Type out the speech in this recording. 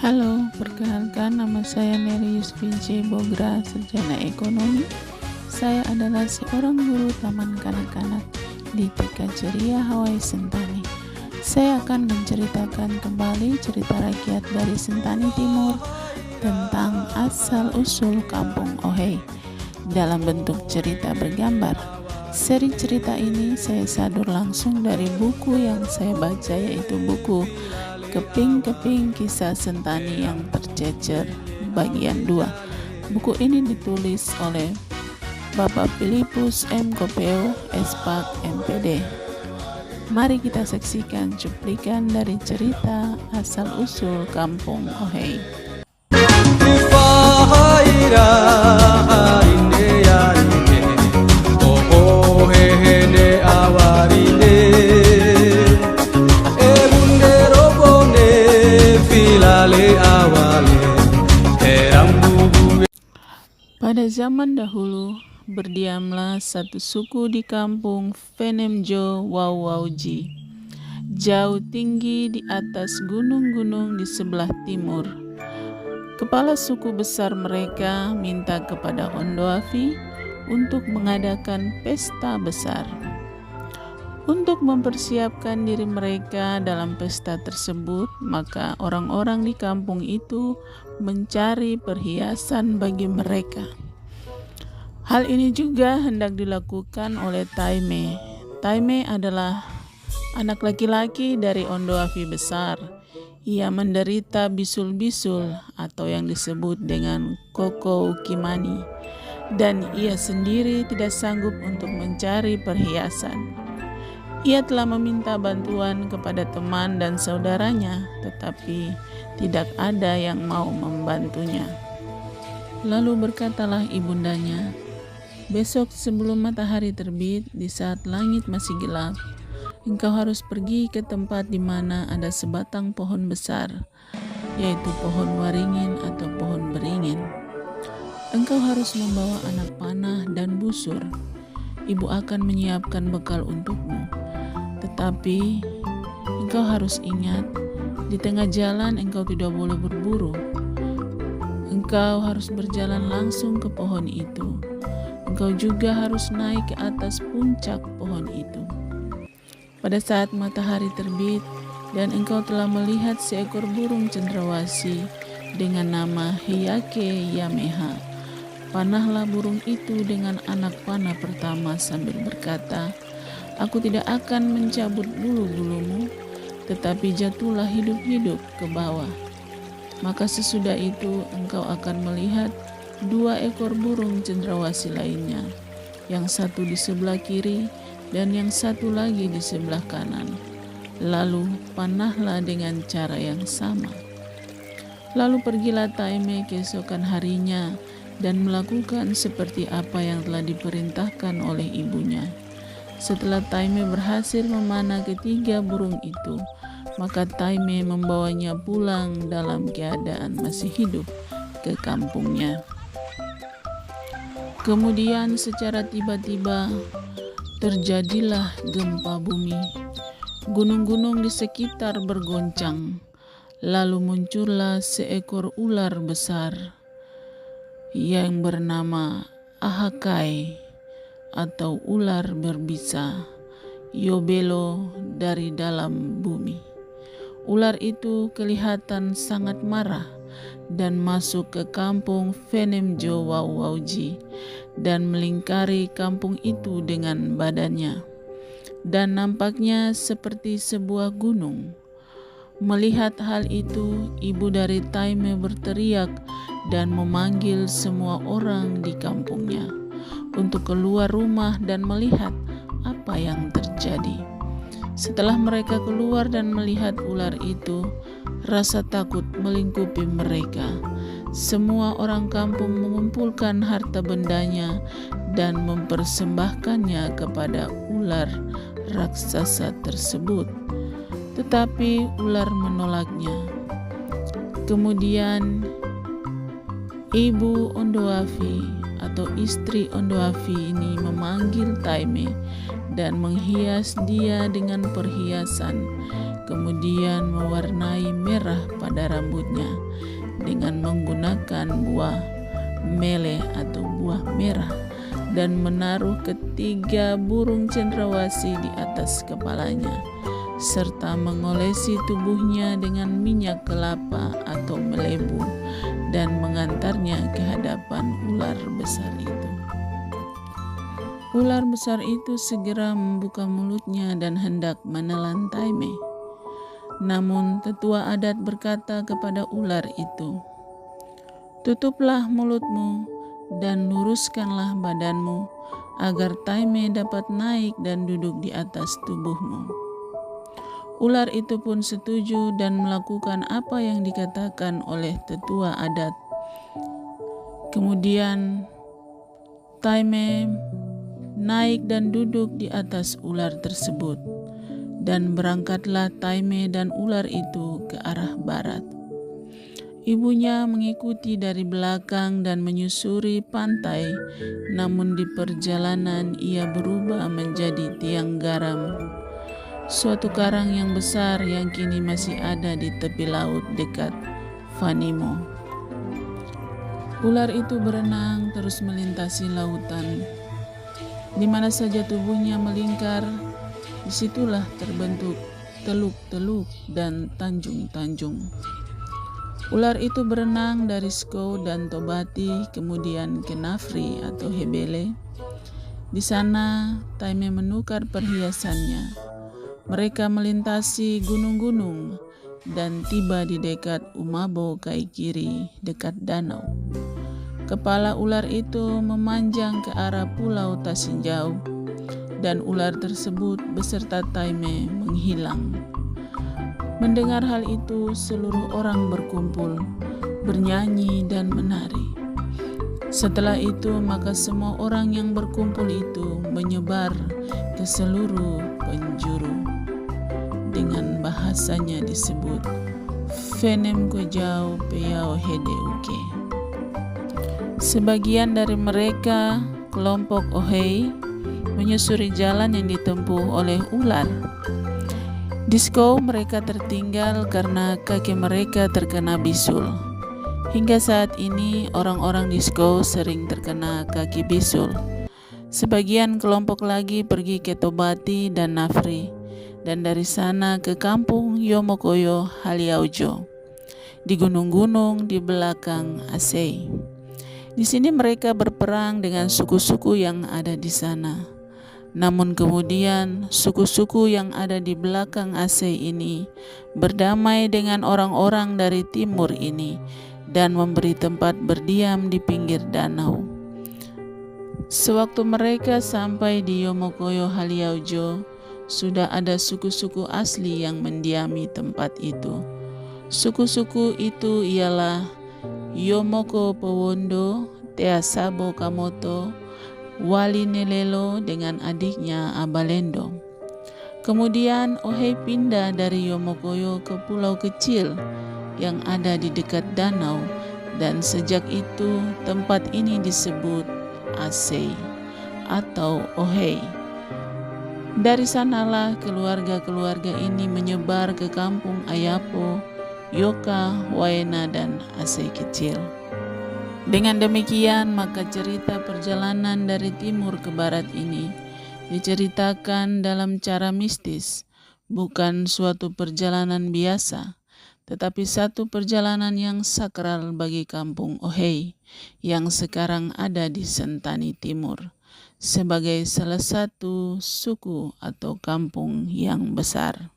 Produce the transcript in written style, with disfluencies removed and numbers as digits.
Halo, perkenalkan nama saya Mary Yusfince Bogra, sarjana ekonomi. Saya adalah seorang guru taman kanak-kanak di TK Ceria Hawaii Sentani. Saya akan menceritakan kembali cerita rakyat dari Sentani Timur tentang asal-usul kampung Ohey dalam bentuk cerita bergambar. Seri cerita ini saya sadur langsung dari buku yang saya baca, yaitu buku Keping-Keping Kisah Sentani yang Tercecer bagian 2. Buku ini ditulis oleh Bapak Filipus M. Kopeo, Espak, MPD. Mari kita saksikan cuplikan dari cerita asal-usul kampung Ohey. Pada zaman dahulu, berdiamlah satu suku di kampung Phenemjo Wauwauji, jauh tinggi di atas gunung-gunung di sebelah timur. Kepala suku besar mereka minta kepada Ondoafi untuk mengadakan pesta besar. Untuk mempersiapkan diri mereka dalam pesta tersebut, maka orang-orang di kampung itu mencari perhiasan bagi mereka. Hal ini juga hendak dilakukan oleh Taime. Taime adalah anak laki-laki dari Ondoafi besar. Ia menderita bisul-bisul atau yang disebut dengan Koko Kimani, dan ia sendiri tidak sanggup untuk mencari perhiasan. Ia telah meminta bantuan kepada teman dan saudaranya, tetapi tidak ada yang mau membantunya. Lalu berkatalah ibundanya, "Besok sebelum matahari terbit, di saat langit masih gelap, engkau harus pergi ke tempat di mana ada sebatang pohon besar, yaitu pohon waringin atau pohon beringin. Engkau harus membawa anak panah dan busur. Ibu akan menyiapkan bekal untukmu. Tetapi engkau harus ingat, di tengah jalan engkau tidak boleh berburu. Engkau harus berjalan langsung ke pohon itu. Engkau juga harus naik ke atas puncak pohon itu. Pada saat matahari terbit dan engkau telah melihat seekor burung cendrawasih dengan nama Hiyake Yameha, panahlah burung itu dengan anak panah pertama sambil berkata, 'Aku tidak akan mencabut bulu-bulumu, tetapi jatuhlah hidup-hidup ke bawah.' Maka sesudah itu engkau akan melihat 2 ekor burung cendrawasih lainnya, yang satu di sebelah kiri dan yang satu lagi di sebelah kanan. Lalu panahlah dengan cara yang sama." Lalu pergilah Taime keesokan harinya dan melakukan seperti apa yang telah diperintahkan oleh ibunya. Setelah Taime berhasil memanah ketiga burung itu, maka Taime membawanya pulang dalam keadaan masih hidup ke kampungnya. Kemudian secara tiba-tiba terjadilah gempa bumi. Gunung-gunung di sekitar bergoncang. Lalu muncullah seekor ular besar yang bernama Ahakai atau ular berbisa, Yobelo dari dalam bumi. Ular itu kelihatan sangat marah dan masuk ke kampung Phenemjo Wauwauji dan melingkari kampung itu dengan badannya, dan nampaknya seperti sebuah gunung. Melihat hal itu, ibu dari Taime berteriak dan memanggil semua orang di kampungnya untuk keluar rumah dan melihat apa yang terjadi. Setelah mereka keluar dan melihat ular itu, rasa takut melingkupi mereka. Semua orang kampung mengumpulkan harta bendanya dan mempersembahkannya kepada ular raksasa tersebut. Tetapi ular menolaknya. Kemudian ibu Ondoafi atau istri Ondoafi ini memanggil Taime dan menghias dia dengan perhiasan, kemudian mewarnai merah pada rambutnya dengan menggunakan buah meleh atau buah merah, dan menaruh ketiga burung cendrawasih di atas kepalanya, serta mengolesi tubuhnya dengan minyak kelapa atau melebu, dan mengantarnya ke hadapan ular besar itu. Ular besar itu segera membuka mulutnya dan hendak menelan Taime. Namun tetua adat berkata kepada ular itu, "Tutuplah mulutmu dan luruskanlah badanmu, agar Taime dapat naik dan duduk di atas tubuhmu." Ular itu pun setuju dan melakukan apa yang dikatakan oleh tetua adat. Kemudian Taime naik dan duduk di atas ular tersebut, dan berangkatlah Taime dan ular itu ke arah barat. Ibunya mengikuti dari belakang dan menyusuri pantai, namun di perjalanan ia berubah menjadi tiang garam, suatu karang yang besar yang kini masih ada di tepi laut dekat Vanimo. Ular itu berenang terus melintasi lautan. Di mana saja tubuhnya melingkar, disitulah terbentuk teluk-teluk dan tanjung-tanjung. Ular itu berenang dari Skou dan Tobati, kemudian ke Nafri atau Hebele. Di sana Taime menukar perhiasannya. Mereka melintasi gunung-gunung dan tiba di dekat Umabo Kaikiri, dekat danau. Kepala ular itu memanjang ke arah pulau Tasinjau, dan ular tersebut beserta Taime menghilang. Mendengar hal itu, seluruh orang berkumpul, bernyanyi dan menari. Setelah itu, maka semua orang yang berkumpul itu menyebar ke seluruh penjuru. Dengan bahasanya disebut Fenem Kojau Peyao Hede Uke. Sebagian dari mereka, kelompok Ohei, menyusuri jalan yang ditempuh oleh ular. Di Skou mereka tertinggal karena kaki mereka terkena bisul. Hingga saat ini orang-orang di Skou sering terkena kaki bisul. Sebagian kelompok lagi pergi ke Tobati dan Nafri, dan dari sana ke kampung Yomokoyo Haliaujo, di gunung-gunung di belakang Asei. Di sini mereka berperang dengan suku-suku yang ada di sana. Namun kemudian suku-suku yang ada di belakang Asei ini berdamai dengan orang-orang dari timur ini dan memberi tempat berdiam di pinggir danau. Sewaktu mereka sampai di Yomokoyo Haliaujo, sudah ada suku-suku asli yang mendiami tempat itu. Suku-suku itu ialah Yomoko Powondo, Teasabo Kamoto, Wali Nelelo dengan adiknya Abalendo. Kemudian Ohei pindah dari Yomokoyo ke pulau kecil yang ada di dekat danau, dan sejak itu tempat ini disebut Asei atau Ohei. Dari sanalah keluarga-keluarga ini menyebar ke kampung Ayapo, Yoka, Waena, dan Asei kecil. Dengan demikian, maka cerita perjalanan dari timur ke barat ini diceritakan dalam cara mistis, bukan suatu perjalanan biasa, tetapi satu perjalanan yang sakral bagi kampung Ohei yang sekarang ada di Sentani Timur, sebagai salah satu suku atau kampung yang besar.